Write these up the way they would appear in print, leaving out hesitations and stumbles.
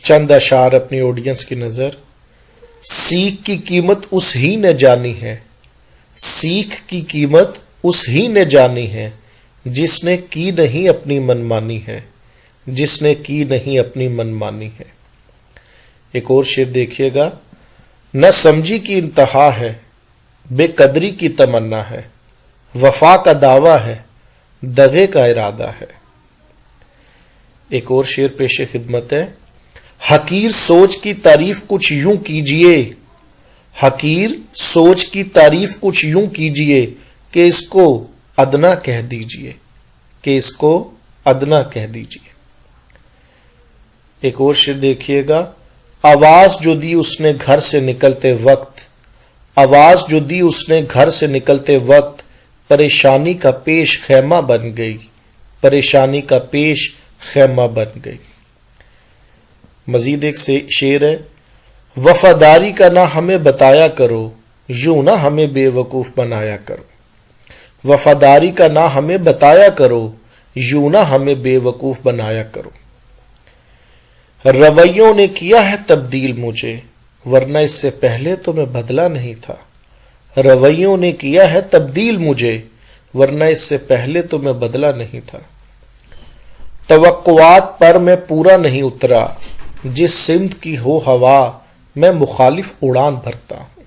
چند اشعار اپنی آڈینس کی نظر۔ سیکھ کی قیمت اس ہی نے جانی ہے، سیکھ کی قیمت اس ہی نے جانی ہے، جس نے کی نہیں اپنی منمانی ہے، جس نے کی نہیں اپنی منمانی ہے۔ ایک اور شعر دیکھیے گا۔ نہ سمجھی کی انتہا ہے، بے قدری کی تمنا ہے، وفا کا دعویٰ ہے، دغے کا ارادہ ہے۔ ایک اور شعر پیش خدمت ہے۔ حقیر سوچ کی تعریف کچھ یوں کیجئے، حقیر سوچ کی تعریف کچھ یوں کیجئے کہ اس کو ادنا کہہ دیجئے، کہ اس کو ادنا کہہ دیجئے۔ ایک اور شعر دیکھیے گا۔ آواز جو دی اس نے گھر سے نکلتے وقت، آواز جو دی اس نے گھر سے نکلتے وقت، پریشانی کا پیش خیمہ بن گئی، پریشانی کا پیش خیمہ بن گئی۔ مزید ایک شعر ہے۔ وفاداری کا نہ ہمیں بتایا کرو، یوں نہ ہمیں بے وقوف بنایا کرو، وفاداری کا نہ ہمیں بتایا کرو، یوں نہ ہمیں بے وقوف بنایا کرو۔ رویوں نے کیا ہے تبدیل مجھے، ورنہ اس سے پہلے تو میں بدلا نہیں تھا، رویوں نے کیا ہے تبدیل مجھے، ورنہ اس سے پہلے تو میں بدلا نہیں تھا۔ توقعات پر میں پورا نہیں اترا، جس سمت کی ہو ہوا میں مخالف اڑان بھرتا ہوں،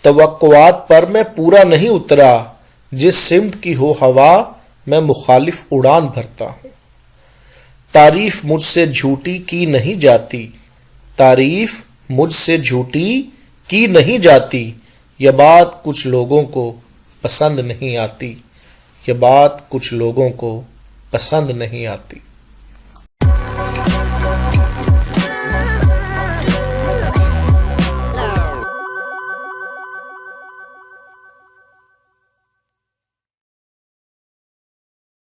توقعات پر میں پورا نہیں اترا، جس سمت کی ہو ہوا میں مخالف اڑان بھرتا ہوں۔ تعریف مجھ سے جھوٹی کی نہیں جاتی، تعریف مجھ سے جھوٹی کی نہیں جاتی، یہ بات کچھ لوگوں کو پسند نہیں آتی، یہ بات کچھ لوگوں کو پسند نہیں آتی۔